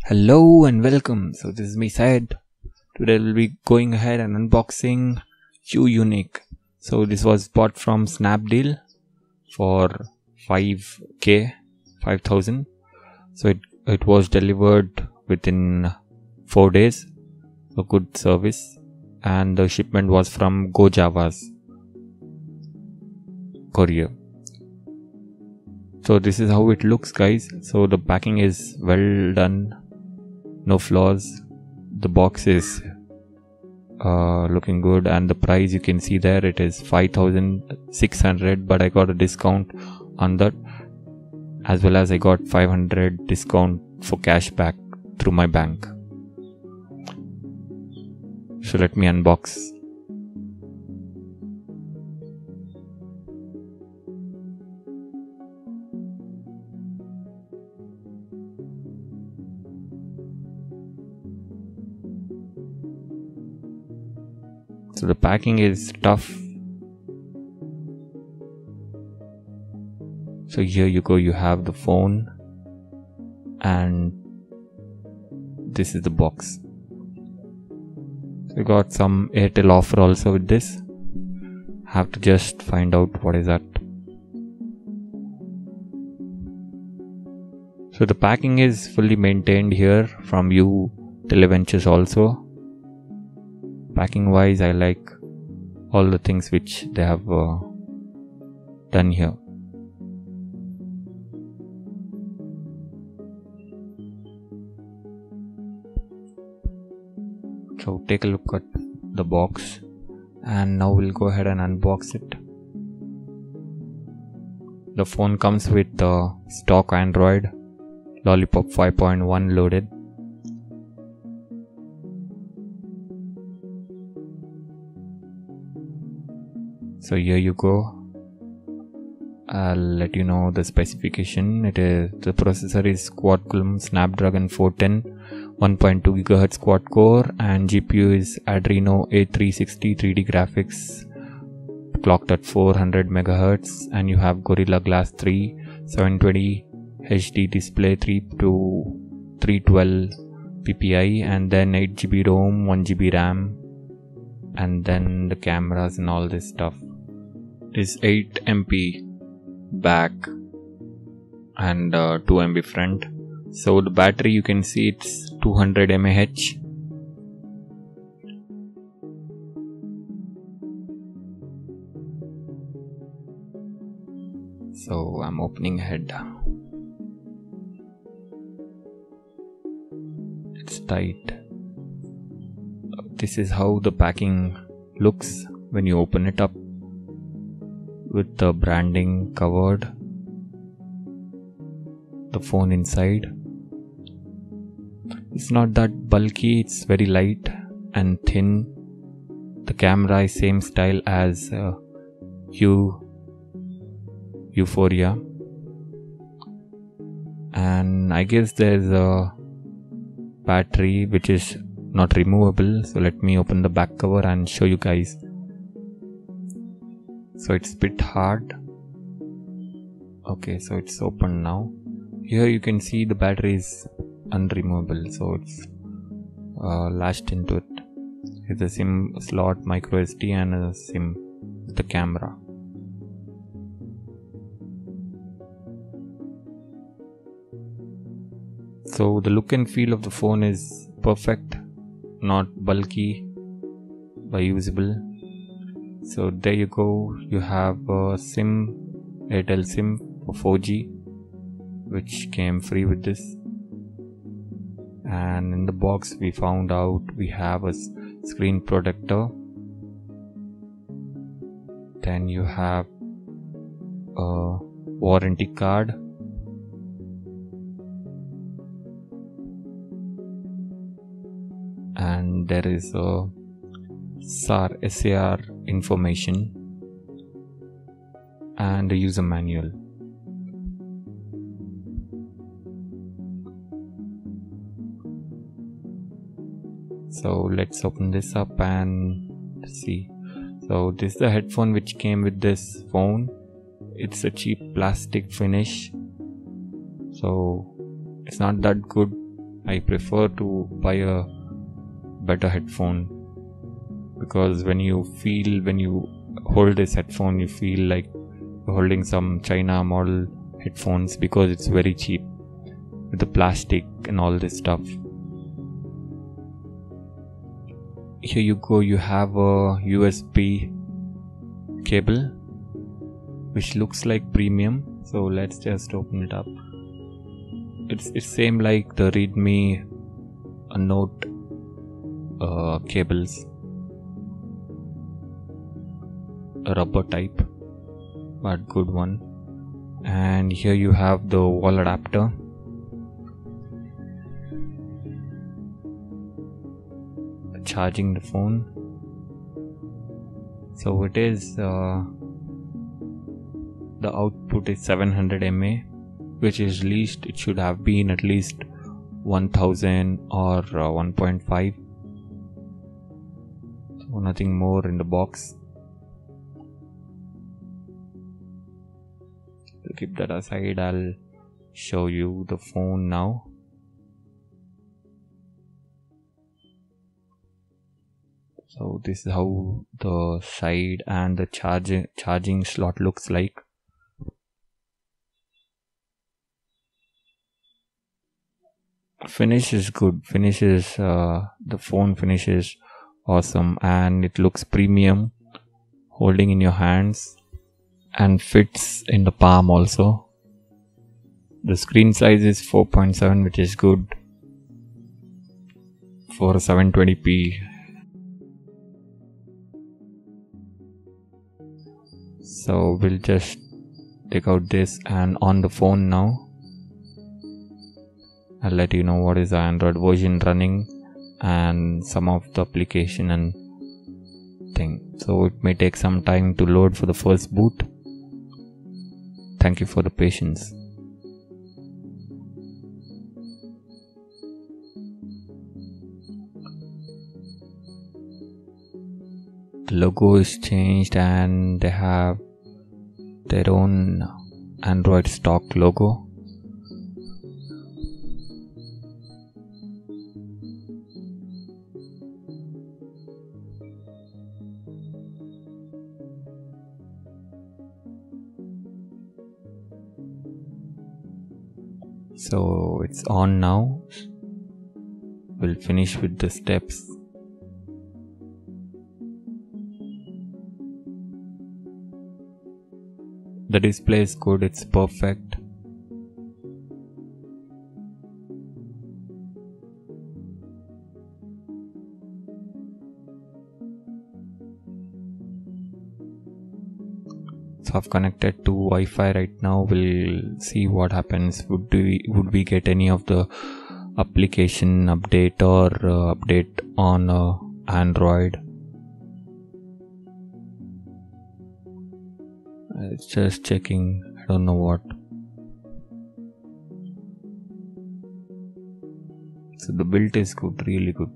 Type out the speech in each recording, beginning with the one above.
Hello and welcome. So this is me Syed. Today we'll be going ahead and unboxing Yunique. So this was bought from Snapdeal for 5,000. So it was delivered within 4 days. A good service, and the shipment was from Go Java's courier. So this is how it looks, guys. So the packing is well done, no flaws. The box is looking good, and the price you can see there, it is 5,600, but I got a discount on that, as well as I got 500 discount for cashback through my bank. So let me unbox. So the packing is tough. So here you go, you have the phone, and this is the box. So I got some Airtel offer also with this. Have to just find out what is that. So the packing is fully maintained here from you Televentures also. Packing wise, I like all the things which they have done here. So take a look at the box, and now we'll go ahead and unbox it. The phone comes with the stock Android Lollipop 5.1 loaded. So here you go. I'll let you know the specification. The processor is quad-core Snapdragon 410, 1.2 GHz quad core, and GPU is Adreno A360 3D graphics, clocked at 400 MHz, and you have Gorilla Glass 3, 720 HD display, 312 ppi, and then 8 GB ROM, 1 GB RAM, and then the cameras and all this stuff. It is 8 MP back and 2 MB front. So the battery, you can see it's 200 mAh. So I'm opening ahead. It's tight. This is how the packing looks when you open it up, with the branding covered, the phone inside. It's not that bulky, it's very light and thin. The camera is same style as Euphoria, and I guess there's a battery which is not removable. So let me open the back cover and show you guys. So it's a bit hard. Okay, so it's open now. Here you can see the battery is unremovable, so it's lashed into it. It's a SIM slot, micro SD, and a SIM with the camera. So the look and feel of the phone is perfect, not bulky, but usable. So there you go, you have a SIM, Airtel SIM for 4G, which came free with this. And in the box we found out we have a screen protector. Then you have a warranty card. And there is a SAR information and a user manual. So let's open this up and see. So this is the headphone which came with this phone. It's a cheap plastic finish, so it's not that good I prefer to buy a better headphone, because when you hold this headphone, you feel like you're holding some China model headphones, because it's very cheap with the plastic and all this stuff. Here you go, you have a USB cable which looks like premium. So let's just open it up. It's same like the Readme Note cables, a rubber type, but good one. And here you have the wall adapter. Charging the phone. So it is the output is 700 mAh, which is least it should have been at least 1000 or 1.5. So nothing more in the box. To keep that aside, I'll show you the phone now. So this is how the side and the charging slot looks like. Finish is good. The phone finish is awesome, and it looks premium, holding in your hands, and fits in the palm also. The screen size is 4.7, which is good for 720p. So we'll just take out this and on the phone now. I'll let you know what is the Android version running and some of the application and thing. So it may take some time to load for the first boot. Thank you for the patience. The logo is changed and they have their own Android stock logo. So it's on now. We'll finish with the steps. The display is good, it's perfect. So I've connected to Wi-Fi right now. We'll see what happens. Would we get any of the application update or update on Android? It's just checking. I don't know what. So the build is good, really good.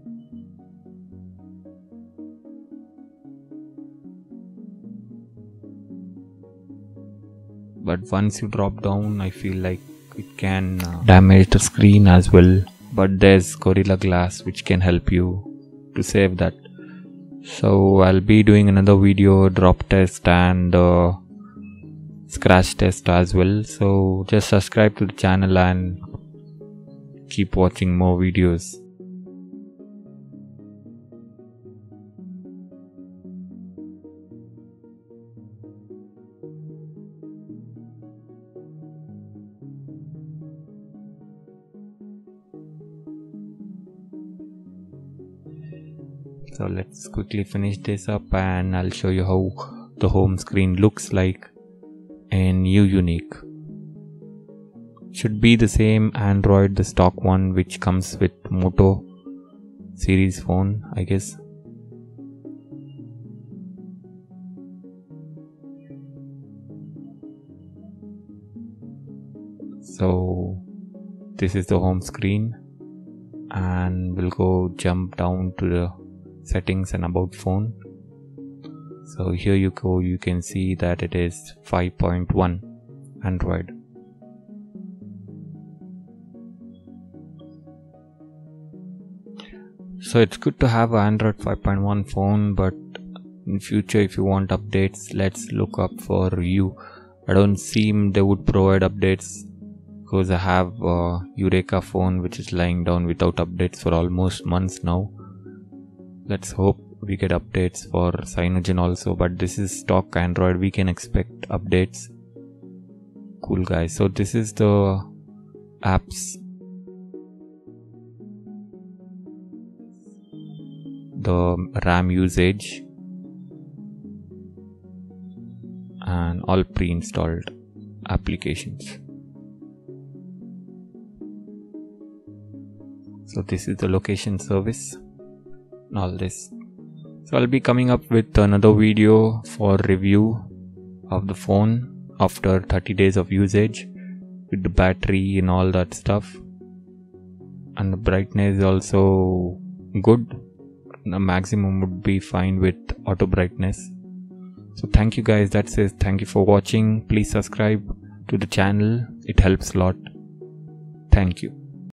But once you drop down, I feel like it can damage the screen as well. But there's Gorilla Glass which can help you to save that. So I'll be doing another video, drop test and scratch test as well. So just subscribe to the channel and keep watching more videos. So let's quickly finish this up and I'll show you how the home screen looks like in Yunique. Should be the same Android, the stock one which comes with Moto series phone, I guess. So this is the home screen, and we'll go jump down to the settings and about phone. So here you go, you can see that it is 5.1 Android. So it's good to have an Android 5.1 phone, but in future if you want updates, let's look up for you. I don't seem they would provide updates because I have a Yunique phone which is lying down without updates for almost months now. Let's hope we get updates for Cyanogen also, but this is stock Android, we can expect updates. Cool guys, so this is the apps, the RAM usage and all pre-installed applications. So this is the location service and all this. So I'll be coming up with another video for review of the phone after 30 days of usage with the battery and all that stuff, and the brightness is also good. The maximum would be fine with auto brightness. So thank you guys, that's it. Thank you for watching. Please subscribe to the channel, it helps a lot. Thank you.